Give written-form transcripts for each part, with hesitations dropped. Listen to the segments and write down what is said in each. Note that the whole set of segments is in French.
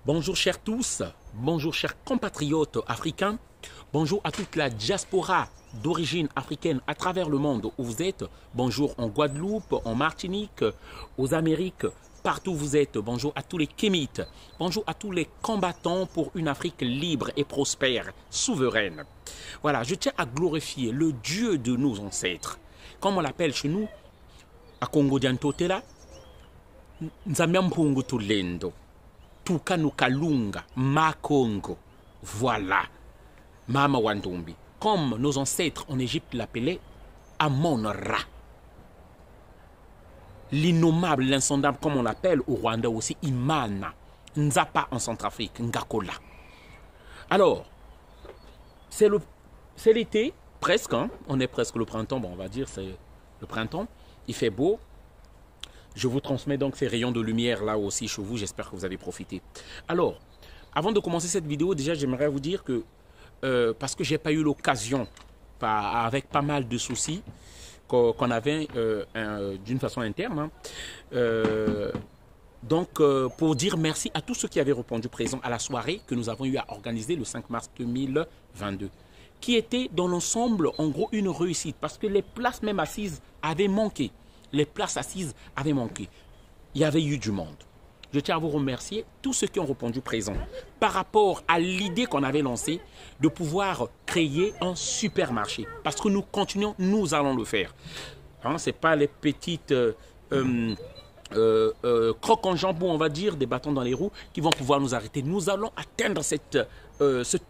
Bonjour chers tous, bonjour chers compatriotes africains, bonjour à toute la diaspora d'origine africaine à travers le monde où vous êtes, bonjour en Guadeloupe, en Martinique, aux Amériques, partout où vous êtes, bonjour à tous les Kémites, bonjour à tous les combattants pour une Afrique libre et prospère, souveraine. Voilà, je tiens à glorifier le Dieu de nos ancêtres, comme on l'appelle chez nous, à Congo Diantotela, Nzamyampungu Tulendo. Tukanukalunga, Makongo. Voilà. Mama Wandombi. Comme nos ancêtres en Égypte l'appelaient Amon-Ra. L'innommable, l'insondable, comme on l'appelle au Rwanda aussi, Imana. Nzapa en Centrafrique, Ngakola. Alors, c'est l'été, presque, hein? On est presque le printemps, bon, on va dire c'est le printemps. Il fait beau. Je vous transmets donc ces rayons de lumière là aussi chez vous. J'espère que vous avez profité. Alors, avant de commencer cette vidéo, déjà j'aimerais vous dire que, parce que je n'ai pas eu l'occasion, avec pas mal de soucis qu'on avait d'une façon interne, hein, pour dire merci à tous ceux qui avaient répondu présent à la soirée que nous avons eu à organiser le 5 mars 2022, qui était dans l'ensemble en gros une réussite, parce que les places même assises avaient manqué. Les places assises avaient manqué. Il y avait eu du monde. Je tiens à vous remercier, tous ceux qui ont répondu présent, par rapport à l'idée qu'on avait lancée de pouvoir créer un supermarché. Parce que nous continuons, nous allons le faire. Hein, ce n'est pas les petites crocs en jambon, on va dire, des bâtons dans les roues, qui vont pouvoir nous arrêter. Nous allons atteindre cet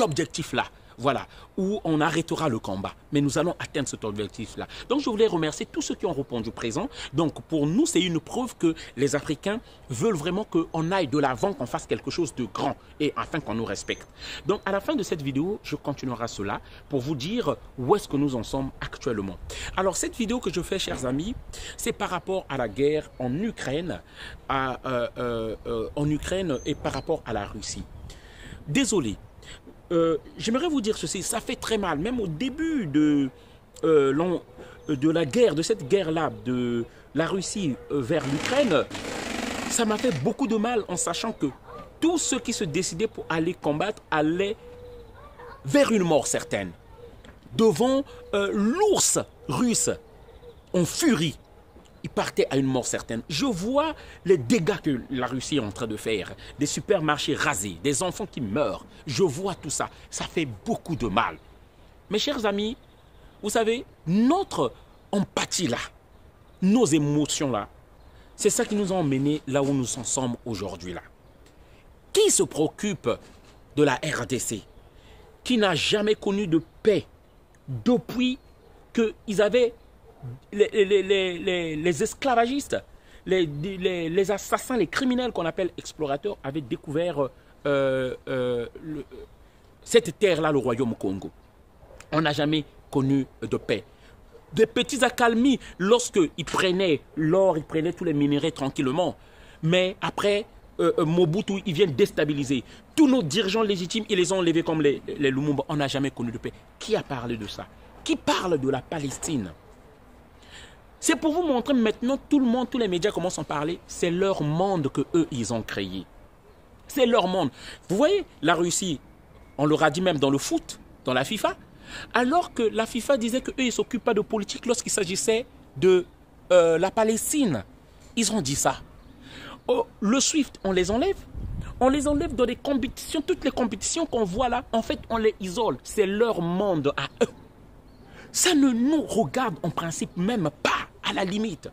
objectif-là. Voilà, où on arrêtera le combat. Mais nous allons atteindre cet objectif-là. Donc, je voulais remercier tous ceux qui ont répondu présent. Donc, pour nous, c'est une preuve que les Africains veulent vraiment qu'on aille de l'avant, qu'on fasse quelque chose de grand et afin qu'on nous respecte. Donc, à la fin de cette vidéo, je continuerai cela pour vous dire où est-ce que nous en sommes actuellement. Alors, cette vidéo que je fais, chers amis, c'est par rapport à la guerre en Ukraine, et par rapport à la Russie. Désolé. J'aimerais vous dire ceci, ça fait très mal, même au début de la guerre, de cette guerre-là, de la Russie vers l'Ukraine, ça m'a fait beaucoup de mal en sachant que tous ceux qui se décidaient pour aller combattre allaient vers une mort certaine. Devant l'ours russe en furie, ils partaient à une mort certaine. Je vois les dégâts que la Russie est en train de faire. Des supermarchés rasés, des enfants qui meurent. Je vois tout ça. Ça fait beaucoup de mal. Mes chers amis, vous savez, notre empathie là, nos émotions là, c'est ça qui nous a emmenés là où nous en sommes aujourd'hui là. Qui se préoccupe de la RDC, qui n'a jamais connu de paix depuis qu'ils avaient les esclavagistes, les assassins, les criminels qu'on appelle explorateurs avaient découvert cette terre-là, le royaume Congo. On n'a jamais connu de paix. Des petits accalmies lorsqu'ils prenaient l'or, ils prenaient tous les minéraux tranquillement. Mais après, Mobutu, ils viennent déstabiliser. Tous nos dirigeants légitimes, ils les ont enlevés comme les Lumumba. On n'a jamais connu de paix. Qui a parlé de ça? Qui parle de la Palestine? C'est pour vous montrer maintenant, tout le monde, tous les médias commencent à en parler. C'est leur monde que eux ils ont créé. C'est leur monde. Vous voyez, la Russie, on leur a dit même dans le foot, dans la FIFA, alors que la FIFA disait qu'eux, ils ne s'occupent pas de politique lorsqu'il s'agissait de la Palestine. Ils ont dit ça. Oh, le SWIFT, on les enlève. On les enlève dans des compétitions. Toutes les compétitions qu'on voit là, en fait, on les isole. C'est leur monde à eux. Ça ne nous regarde en principe même pas, à la limite.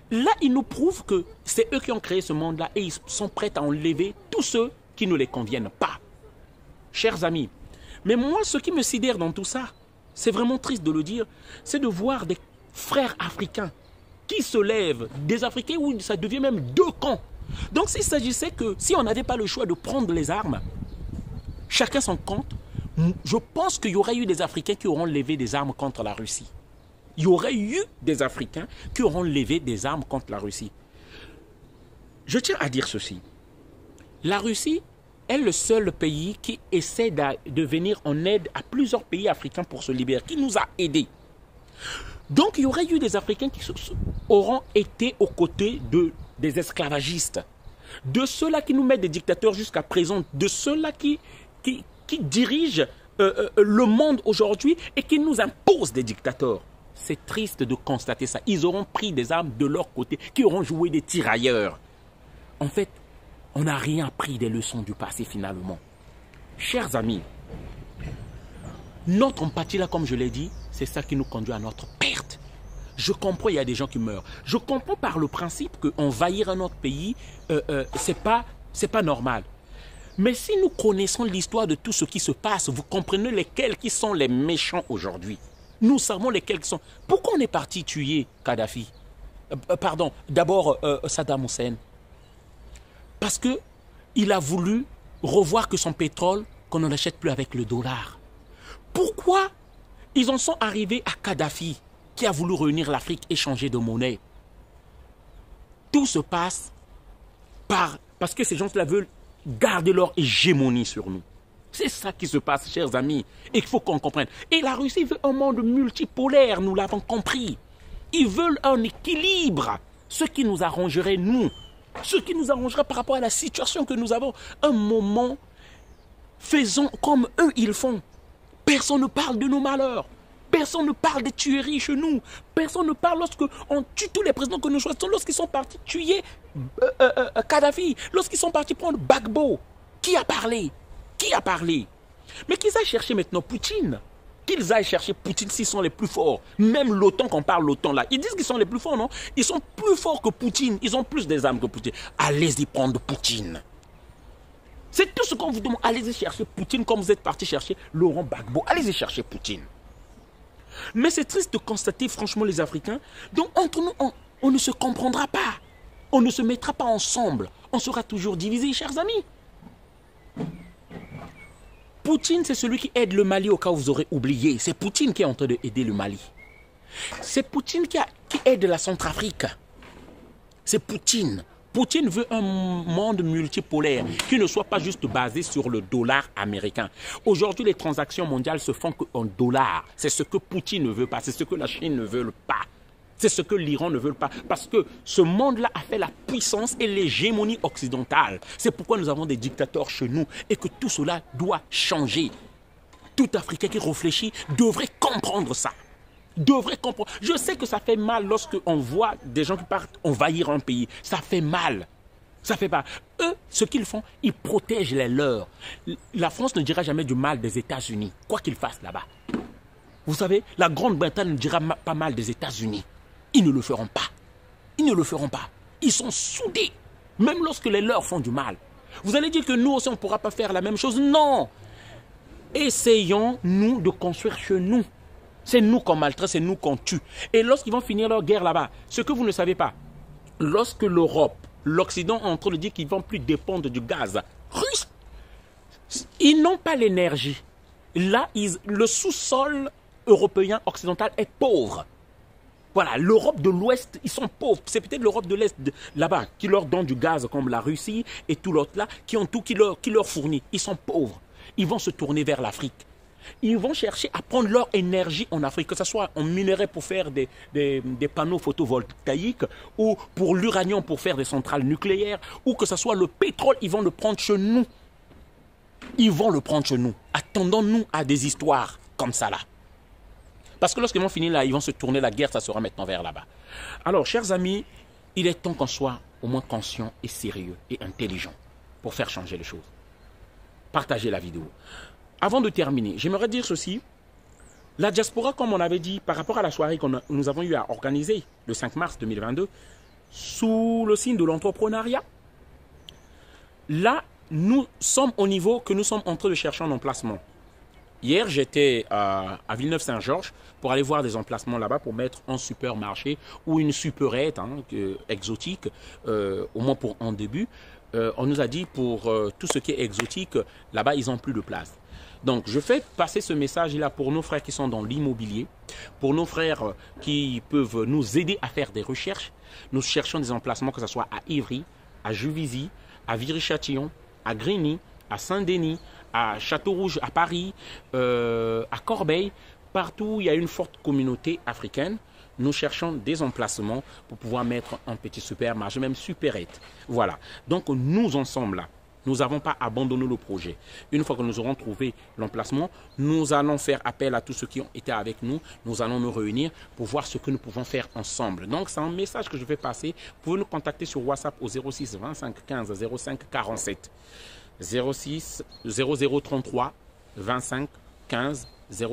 Là, ils nous prouvent que c'est eux qui ont créé ce monde-là et ils sont prêts à enlever tous ceux qui ne les conviennent pas. Chers amis, mais moi, ce qui me sidère dans tout ça, c'est vraiment triste de le dire, c'est de voir des frères africains qui se lèvent, des Africains où ça devient même deux camps. Donc, s'il s'agissait que si on n'avait pas le choix de prendre les armes, chacun son compte, je pense qu'il y aurait eu des Africains qui auront levé des armes contre la Russie. Il y aurait eu des Africains qui auront levé des armes contre la Russie. Je tiens à dire ceci. La Russie est le seul pays qui essaie de venir en aide à plusieurs pays africains pour se libérer, qui nous a aidés. Donc il y aurait eu des Africains qui auront été aux côtés des esclavagistes. de ceux-là qui nous mettent des dictateurs jusqu'à présent, de ceux-là qui dirigent le monde aujourd'hui et qui nous imposent des dictateurs. C'est triste de constater ça. Ils auront pris des armes de leur côté, qui auront joué des tirailleurs. En fait, on n'a rien appris des leçons du passé finalement. Chers amis, notre empathie là, comme je l'ai dit, c'est ça qui nous conduit à notre perte. Je comprends, il y a des gens qui meurent. Je comprends par le principe qu'envahir un autre pays, c'est pas normal. Mais si nous connaissons l'histoire de tout ce qui se passe, vous comprenez lesquels qui sont les méchants aujourd'hui. Nous savons lesquels qui sont. Pourquoi on est parti tuer Kadhafi? Pardon, d'abord Saddam Hussein. Parce qu'il a voulu revoir que son pétrole, qu'on ne l'achète plus avec le dollar. Pourquoi ils en sont arrivés à Kadhafi, qui a voulu réunir l'Afrique et changer de monnaie? Tout se passe parce que ces gens-là veulent garder leur hégémonie sur nous. C'est ça qui se passe, chers amis, et il faut qu'on comprenne. Et la Russie veut un monde multipolaire, nous l'avons compris. Ils veulent un équilibre, ce qui nous arrangerait, nous. Ce qui nous arrangerait par rapport à la situation que nous avons. Un moment, faisons comme eux, ils font. Personne ne parle de nos malheurs. Personne ne parle des tueries chez nous. Personne ne parle lorsqu'on tue tous les présidents que nous choisissons, lorsqu'ils sont partis tuer Kadhafi, lorsqu'ils sont partis prendre Gbagbo. Qui a parlé? Qui a parlé? Mais qu'ils aillent chercher maintenant Poutine. Qu'ils aillent chercher Poutine s'ils sont les plus forts. Même l'OTAN, qu'on parle l'OTAN là, ils disent qu'ils sont les plus forts, non? Ils sont plus forts que Poutine. Ils ont plus des armes que Poutine. Allez-y prendre Poutine. C'est tout ce qu'on vous demande. Allez-y chercher Poutine comme vous êtes parti chercher Laurent Gbagbo. Allez-y chercher Poutine. Mais c'est triste de constater, franchement, les Africains, donc entre nous, on ne se comprendra pas. On ne se mettra pas ensemble. On sera toujours divisés, chers amis. Poutine, c'est celui qui aide le Mali au cas où vous aurez oublié. C'est Poutine qui est en train d'aider le Mali. C'est Poutine qui aide la Centrafrique. C'est Poutine. Poutine veut un monde multipolaire qui ne soit pas juste basé sur le dollar américain. Aujourd'hui, les transactions mondiales se font qu'en dollars. C'est ce que Poutine ne veut pas. C'est ce que la Chine ne veut pas. C'est ce que l'Iran ne veut pas. Parce que ce monde-là a fait la puissance et l'hégémonie occidentale. C'est pourquoi nous avons des dictateurs chez nous et que tout cela doit changer. Tout Africain qui réfléchit devrait comprendre ça. Devrait comprendre. Je sais que ça fait mal lorsque on voit des gens qui partent envahir un pays. Ça fait mal. Ça fait pas. Eux, ce qu'ils font, ils protègent les leurs. La France ne dira jamais du mal des États-Unis, quoi qu'ils fassent là-bas. Vous savez, la Grande-Bretagne ne dira pas mal des États-Unis. Ils ne le feront pas. Ils ne le feront pas. Ils sont soudés. Même lorsque les leurs font du mal. Vous allez dire que nous aussi, on ne pourra pas faire la même chose. Non. Essayons, nous, de construire chez nous. C'est nous qu'on maltraite, c'est nous qu'on tue. Et lorsqu'ils vont finir leur guerre là-bas, ce que vous ne savez pas, lorsque l'Europe, l'Occident est en train de dire qu'ils ne vont plus dépendre du gaz russe, ils n'ont pas l'énergie. Là, le sous-sol européen occidental est pauvre. Voilà, l'Europe de l'Ouest, ils sont pauvres. C'est peut-être l'Europe de l'Est, là-bas, qui leur donne du gaz comme la Russie et tout l'autre là, qui ont tout, qui leur fournit. Ils sont pauvres. Ils vont se tourner vers l'Afrique. Ils vont chercher à prendre leur énergie en Afrique, que ce soit en minerai pour faire des panneaux photovoltaïques, ou pour l'uranium pour faire des centrales nucléaires, ou que ce soit le pétrole, ils vont le prendre chez nous. Ils vont le prendre chez nous. Attendons-nous à des histoires comme ça là. Parce que lorsqu'ils vont finir là, ils vont se tourner, la guerre, ça sera maintenant vers là-bas. Alors, chers amis, il est temps qu'on soit au moins conscient et sérieux et intelligent pour faire changer les choses. Partagez la vidéo. Avant de terminer, j'aimerais dire ceci. La diaspora, comme on avait dit, par rapport à la soirée que nous avons eu à organiser le 5 mars 2022, sous le signe de l'entrepreneuriat, là, nous sommes au niveau que nous sommes en train de chercher un emplacement. Hier, j'étais à Villeneuve-Saint-Georges pour aller voir des emplacements là-bas pour mettre un supermarché ou une supérette exotique, au moins pour un début. On nous a dit pour tout ce qui est exotique, là-bas, ils n'ont plus de place. Donc, je fais passer ce message-là pour nos frères qui sont dans l'immobilier, pour nos frères qui peuvent nous aider à faire des recherches. Nous cherchons des emplacements, que ce soit à Ivry, à Juvisy, à Viry-Châtillon, à Grigny, à Saint-Denis, à Château-Rouge, à Paris, à Corbeil. Partout où il y a une forte communauté africaine, nous cherchons des emplacements pour pouvoir mettre un petit supermarché, même supérette. Voilà. Donc nous ensemble là, nous n'avons pas abandonné le projet. Une fois que nous aurons trouvé l'emplacement, nous allons faire appel à tous ceux qui ont été avec nous. Nous allons nous réunir pour voir ce que nous pouvons faire ensemble. Donc, c'est un message que je vais passer. Vous pouvez nous contacter sur WhatsApp au 06 25 15 05 47. 06 0033 25 15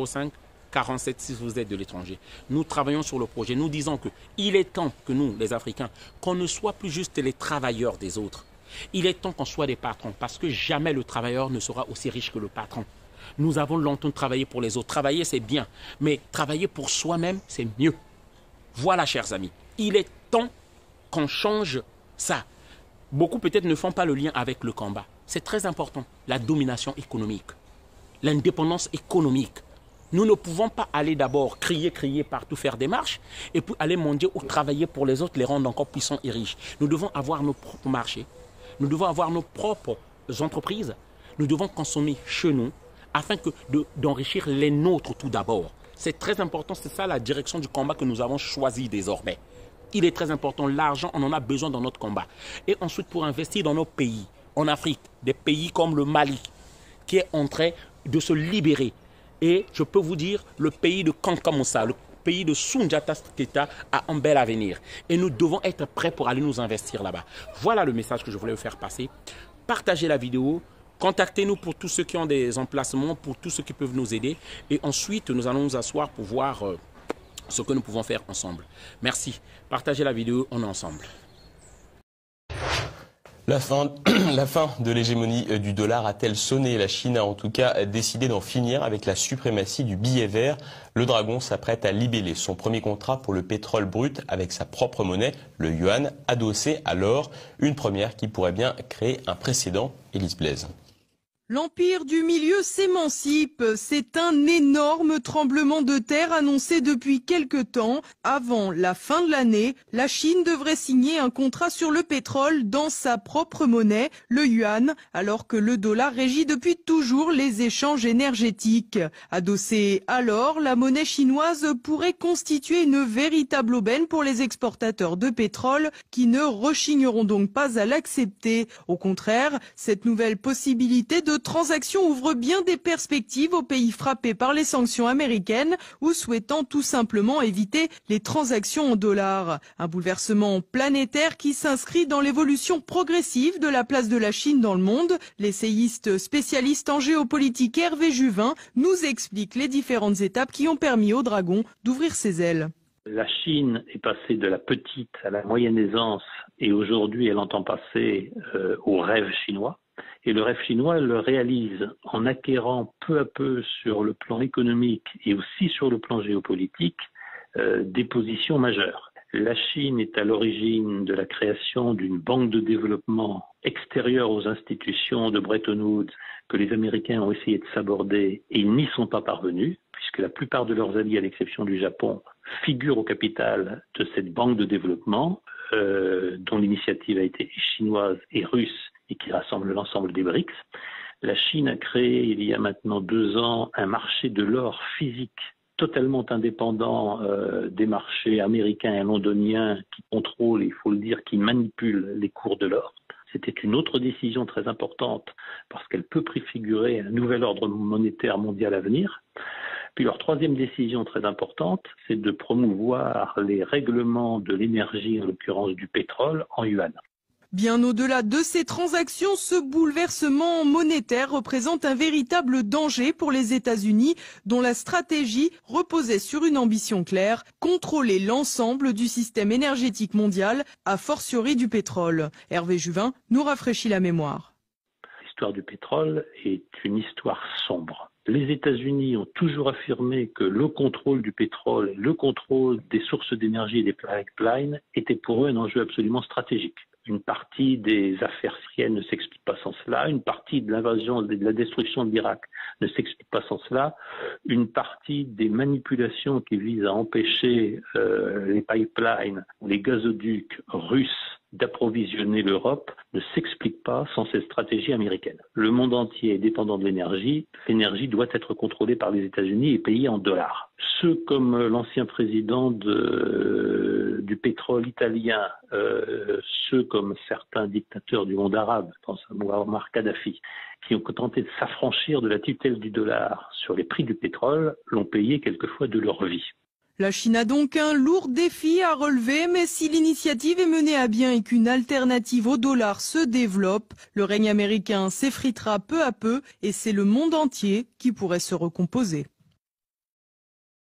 05 47 si vous êtes de l'étranger. Nous travaillons sur le projet. Nous disons qu'il est temps que nous, les Africains, qu'on ne soit plus juste les travailleurs des autres. Il est temps qu'on soit des patrons parce que jamais le travailleur ne sera aussi riche que le patron. Nous avons longtemps travaillé pour les autres. Travailler, c'est bien, mais travailler pour soi-même, c'est mieux. Voilà, chers amis, il est temps qu'on change ça. Beaucoup peut-être ne font pas le lien avec le combat. C'est très important, la domination économique, l'indépendance économique. Nous ne pouvons pas aller d'abord crier partout, faire des marches, et puis aller mendier ou travailler pour les autres, les rendre encore puissants et riches. Nous devons avoir nos propres marchés. Nous devons avoir nos propres entreprises. Nous devons consommer chez nous afin d'enrichir les nôtres tout d'abord. C'est très important, c'est ça la direction du combat que nous avons choisi désormais. Il est très important, l'argent, on en a besoin dans notre combat. Et ensuite, pour investir dans nos pays, en Afrique, des pays comme le Mali, qui est en train de se libérer. Et je peux vous dire, le pays de Kanka Moussa, le pays de Soundiata Keita a un bel avenir. Et nous devons être prêts pour aller nous investir là-bas. Voilà le message que je voulais vous faire passer. Partagez la vidéo. Contactez-nous pour tous ceux qui ont des emplacements, pour tous ceux qui peuvent nous aider. Et ensuite, nous allons nous asseoir pour voir ce que nous pouvons faire ensemble. Merci. Partagez la vidéo, on est ensemble. La fin de l'hégémonie du dollar a-t-elle sonné? La Chine a en tout cas décidé d'en finir avec la suprématie du billet vert. Le dragon s'apprête à libeller son premier contrat pour le pétrole brut avec sa propre monnaie, le yuan, adossé à l'or. Une première qui pourrait bien créer un précédent. Élise Blaise. L'Empire du Milieu s'émancipe. C'est un énorme tremblement de terre annoncé depuis quelque temps. Avant la fin de l'année, la Chine devrait signer un contrat sur le pétrole dans sa propre monnaie, le yuan, alors que le dollar régit depuis toujours les échanges énergétiques. Adossée à l'or, la monnaie chinoise pourrait constituer une véritable aubaine pour les exportateurs de pétrole qui ne rechigneront donc pas à l'accepter. Au contraire, cette nouvelle possibilité de transaction ouvre bien des perspectives aux pays frappés par les sanctions américaines ou souhaitant tout simplement éviter les transactions en dollars. Un bouleversement planétaire qui s'inscrit dans l'évolution progressive de la place de la Chine dans le monde. L'essayiste spécialiste en géopolitique Hervé Juvin nous explique les différentes étapes qui ont permis au dragon d'ouvrir ses ailes. La Chine est passée de la petite à la moyenne aisance et aujourd'hui elle entend passer au rêve chinois. Et le rêve chinois le réalise en acquérant peu à peu sur le plan économique et aussi sur le plan géopolitique des positions majeures. La Chine est à l'origine de la création d'une banque de développement extérieure aux institutions de Bretton Woods que les Américains ont essayé de saborder et ils n'y sont pas parvenus, puisque la plupart de leurs alliés, à l'exception du Japon, figurent au capital de cette banque de développement dont l'initiative a été chinoise et russe et qui rassemble l'ensemble des BRICS. La Chine a créé il y a maintenant 2 ans un marché de l'or physique totalement indépendant des marchés américains et londoniens qui contrôlent, il faut le dire, qui manipulent les cours de l'or. C'était une autre décision très importante parce qu'elle peut préfigurer un nouvel ordre monétaire mondial à venir. Puis leur troisième décision très importante, c'est de promouvoir les règlements de l'énergie, en l'occurrence du pétrole, en yuan. Bien au-delà de ces transactions, ce bouleversement monétaire représente un véritable danger pour les États-Unis, dont la stratégie reposait sur une ambition claire, contrôler l'ensemble du système énergétique mondial, a fortiori du pétrole. Hervé Juvin nous rafraîchit la mémoire. L'histoire du pétrole est une histoire sombre. Les États-Unis ont toujours affirmé que le contrôle du pétrole, le contrôle des sources d'énergie et des pipelines était pour eux un enjeu absolument stratégique. Une partie des affaires syriennes ne s'explique pas sans cela, une partie de l'invasion, de la destruction de l'Irak ne s'explique pas sans cela, une partie des manipulations qui visent à empêcher les pipelines ou les gazoducs russes d'approvisionner l'Europe ne s'explique pas sans cette stratégie américaine. Le monde entier est dépendant de l'énergie. L'énergie doit être contrôlée par les États-Unis et payée en dollars. Ceux comme l'ancien président du pétrole italien, ceux comme certains dictateurs du monde arabe, je pense à Muammar Kadhafi, qui ont tenté de s'affranchir de la tutelle du dollar sur les prix du pétrole, l'ont payé quelquefois de leur vie. La Chine a donc un lourd défi à relever, mais si l'initiative est menée à bien et qu'une alternative au dollar se développe, le règne américain s'effritera peu à peu et c'est le monde entier qui pourrait se recomposer.